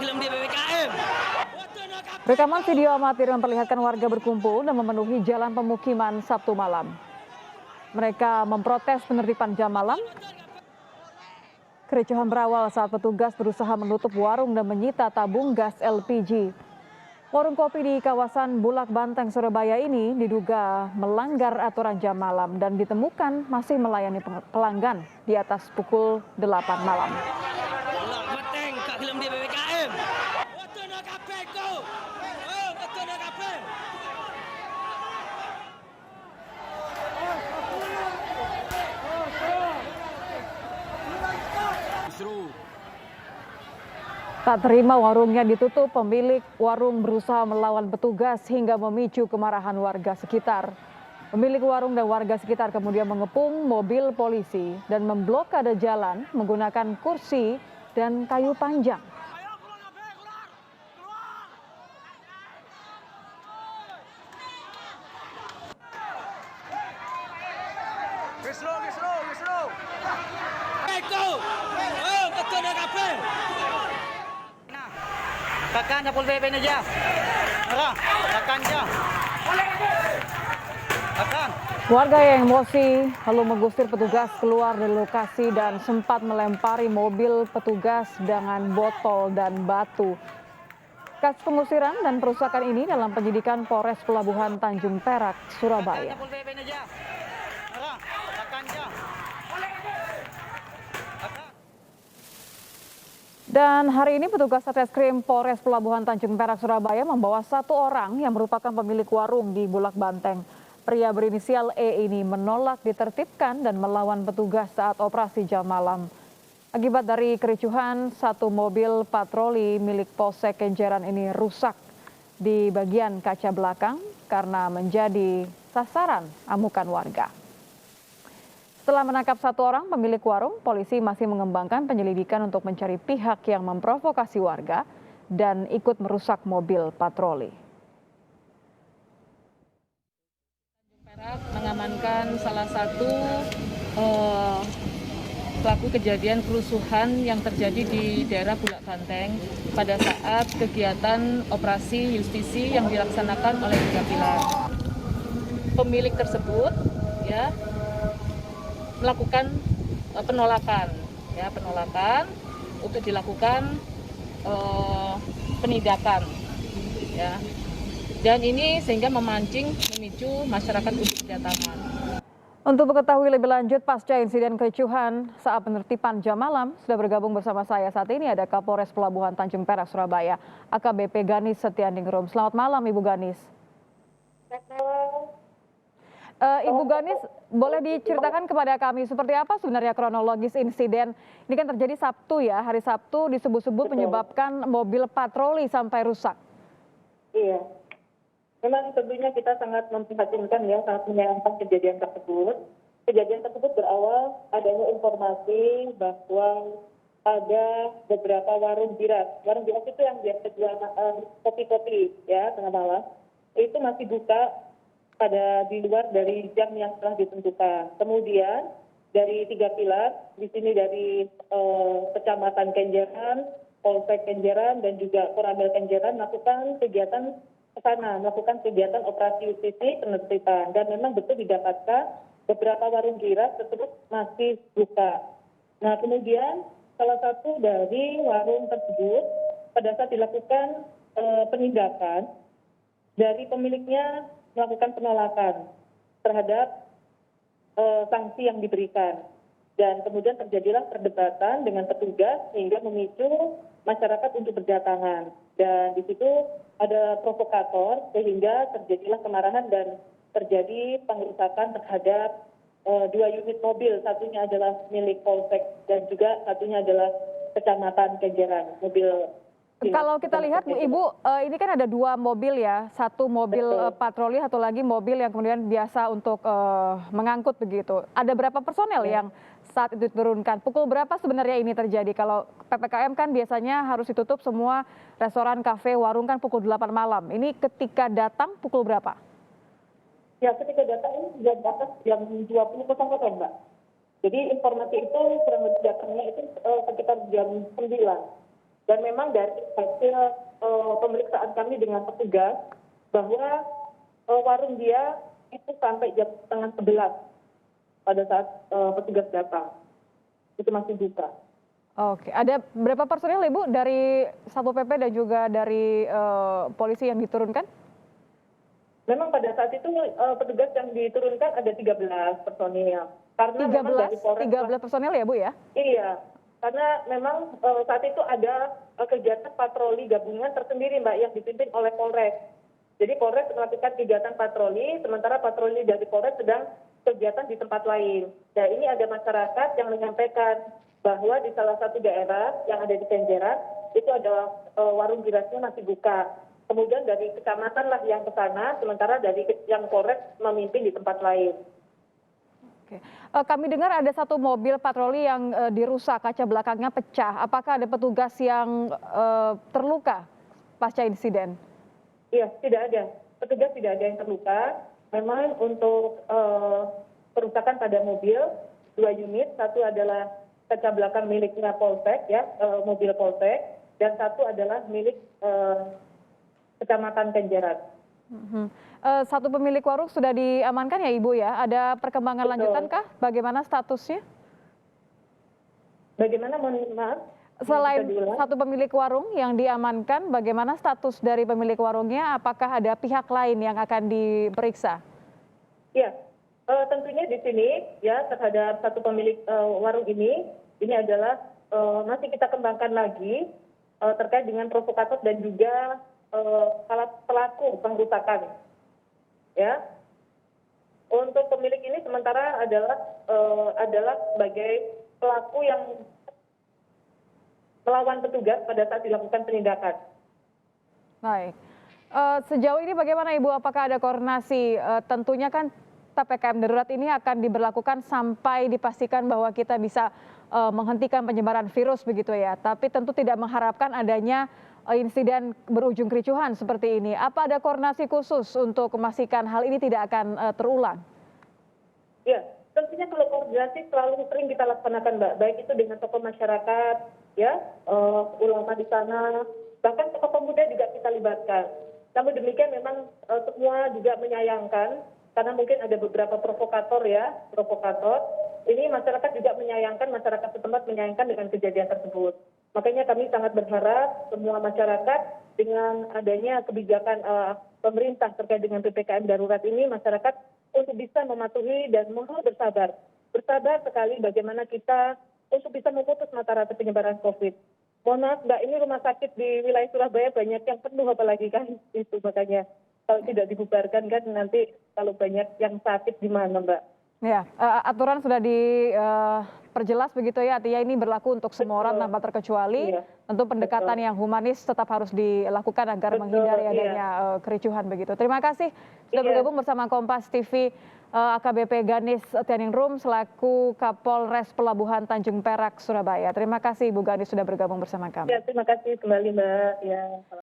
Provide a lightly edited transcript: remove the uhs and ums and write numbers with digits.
film di PPKM. Rekaman video amatir memperlihatkan warga berkumpul dan memenuhi jalan pemukiman Sabtu malam. Mereka memprotes penertiban jam malam. Kericuhan berawal saat petugas berusaha menutup warung dan menyita tabung gas LPG. Warung kopi di kawasan Bulak Banteng, Surabaya ini diduga melanggar aturan jam malam dan ditemukan masih melayani pelanggan di atas pukul 8 malam. Mateng kak film di PPKM. Tak terima warungnya ditutup, pemilik warung berusaha melawan petugas hingga memicu kemarahan warga sekitar. Pemilik warung dan warga sekitar kemudian mengepung mobil polisi dan memblokade jalan menggunakan kursi dan kayu panjang. Kakan na pulpe na dia. Ara, kakan dia. Kakan. Warga yang emosi lalu mengusir petugas keluar dari lokasi dan sempat melempari mobil petugas dengan botol dan batu. Kasus pengusiran dan perusakan ini dalam penyidikan Polres Pelabuhan Tanjung Perak, Surabaya. Dan hari ini petugas Satreskrim Polres Pelabuhan Tanjung Perak, Surabaya membawa satu orang yang merupakan pemilik warung di Bulak Banteng. Pria berinisial E ini menolak ditertibkan dan melawan petugas saat operasi jam malam. Akibat dari kericuhan, satu mobil patroli milik Polsek Kenjeran ini rusak di bagian kaca belakang karena menjadi sasaran amukan warga. Setelah menangkap satu orang pemilik warung, polisi masih mengembangkan penyelidikan untuk mencari pihak yang memprovokasi warga dan ikut merusak mobil patroli. Perak mengamankan salah satu pelaku kejadian kerusuhan yang terjadi di daerah Bulak Banteng pada saat kegiatan operasi justisi yang dilaksanakan oleh Tiga Pilar. Pemilik tersebut melakukan penolakan untuk dilakukan penindakan dan ini sehingga memicu masyarakat untuk berdatangan. Untuk mengetahui lebih lanjut pasca insiden kericuhan saat penertiban jam malam, sudah bergabung bersama saya saat ini ada Kapolres Pelabuhan Tanjung Perak, Surabaya, AKBP Ganis Setiandingrum. Selamat malam Ibu Ganis. Ibu Ganis, boleh diceritakan kepada kami seperti apa sebenarnya kronologis insiden? Ini kan terjadi Sabtu ya, hari Sabtu disebut-sebut menyebabkan mobil patroli sampai rusak. Iya, memang tentunya kita sangat memprihatinkan ya, sangat menyayangkan kejadian tersebut. Kejadian tersebut berawal adanya informasi bahwa ada beberapa warung biras. Warung biras itu yang biasa jual kopi-kopi ya tengah malam, itu masih buka pada di luar dari jam yang telah ditentukan. Kemudian dari Tiga Pilar, di sini dari Kecamatan Kenjeran, Polsek Kenjeran dan juga Koramil Kenjeran melakukan kegiatan ke sana, melakukan kegiatan operasi justisi penertiban dan memang betul didapatkan beberapa warung biras tersebut masih buka. Nah kemudian salah satu dari warung tersebut pada saat dilakukan penindakan dari pemiliknya melakukan penolakan terhadap sanksi yang diberikan. Dan kemudian terjadilah perdebatan dengan petugas sehingga memicu masyarakat untuk berdatangan. Dan di situ ada provokator sehingga terjadilah kemarahan dan terjadi pengerusakan terhadap dua unit mobil. Satunya adalah milik Polsek dan juga satunya adalah Kecamatan Kenjeran, mobil. Kalau kita lihat Bu Ibu, ini kan ada dua mobil ya, satu mobil patroli, satu lagi mobil yang kemudian biasa untuk mengangkut begitu. Ada berapa personel yang saat itu diturunkan? Pukul berapa sebenarnya ini terjadi? Kalau PPKM kan biasanya harus ditutup semua restoran, kafe, warung kan pukul 8 malam. Ini ketika datang pukul berapa? Ya, ketika datang ini sudah batas jam 20.00 Mbak. Jadi informasi itu kurang lebih datangnya itu sekitar jam 9. Dan memang dari hasil pemeriksaan kami dengan petugas bahwa warung dia itu sampai jam setengah 11 pada saat petugas datang. Itu masih buka. Oke, ada berapa personil Ibu dari Satpol PP dan juga dari polisi yang diturunkan? Memang pada saat itu petugas yang diturunkan ada 13 personil. Karena memang dari Polres 13 personil ya Bu ya? Iya, karena memang saat itu ada kegiatan patroli gabungan tersendiri Mbak yang dipimpin oleh Polres. Jadi Polres melakukan kegiatan patroli, sementara patroli dari Polres sedang kegiatan di tempat lain. Nah ini ada masyarakat yang menyampaikan bahwa di salah satu daerah yang ada di Kenjeran itu ada warung girasnya masih buka. Kemudian dari kecamatan lah yang ke sana, sementara dari yang Polres memimpin di tempat lain. Oke. Kami dengar ada satu mobil patroli yang dirusak, kaca belakangnya pecah. Apakah ada petugas yang terluka pasca insiden? Iya, tidak ada. Petugas tidak ada yang terluka. Memang untuk kerusakan pada mobil, 2 unit. Satu adalah kaca belakang miliknya Polsek, ya, mobil Polsek. Dan satu adalah milik Kecamatan Kenjeran. Satu pemilik warung sudah diamankan ya Ibu ya? Ada perkembangan Betul. lanjutan kah? Bagaimana statusnya? Bagaimana, mohon maaf? Selain Bisa diulang? satu pemilik warung yang diamankan, bagaimana status dari pemilik warungnya? Apakah ada pihak lain yang akan diperiksa? Ya, tentunya di sini ya terhadap satu pemilik warung ini adalah masih kita kembangkan lagi terkait dengan provokator dan juga pelaku pengrusakan. Ya, untuk pemilik ini sementara adalah sebagai pelaku yang melawan petugas pada saat dilakukan penindakan. Baik. Sejauh ini bagaimana Ibu? Apakah ada koordinasi? Tentunya kan PPKM darurat ini akan diberlakukan sampai dipastikan bahwa kita bisa menghentikan penyebaran virus begitu ya. Tapi tentu tidak mengharapkan adanya insiden berujung kericuhan seperti ini. Apa ada koordinasi khusus untuk memastikan hal ini tidak akan terulang? Ya, tentunya kalau koordinasi selalu sering kita laksanakan Mbak. Baik itu dengan tokoh masyarakat, ya, ulama di sana, bahkan tokoh pemuda juga kita libatkan. Namun demikian memang semua juga menyayangkan karena mungkin ada beberapa provokator. Ini masyarakat juga menyayangkan, masyarakat setempat menyayangkan dengan kejadian tersebut. Makanya kami sangat berharap semua masyarakat dengan adanya kebijakan pemerintah terkait dengan PPKM darurat ini, masyarakat untuk bisa mematuhi dan mohon bersabar. Bersabar sekali bagaimana kita untuk bisa memutus mata rantai penyebaran COVID. Mohon maaf Mbak, ini rumah sakit di wilayah Surabaya banyak yang penuh apalagi kan itu, makanya kalau tidak dibubarkan kan nanti kalau banyak yang sakit gimana Mbak? Ya, aturan sudah diperjelas begitu ya, artinya ini berlaku untuk semua orang tanpa terkecuali. Iya. Tentu pendekatan yang humanis tetap harus dilakukan agar menghindari adanya kericuhan begitu. Terima kasih sudah bergabung bersama Kompas TV, AKBP Ganis Tianingrum selaku Kapolres Pelabuhan Tanjung Perak, Surabaya. Terima kasih Bu Ganis sudah bergabung bersama kami. Ya, terima kasih kembali Mbak. Ya.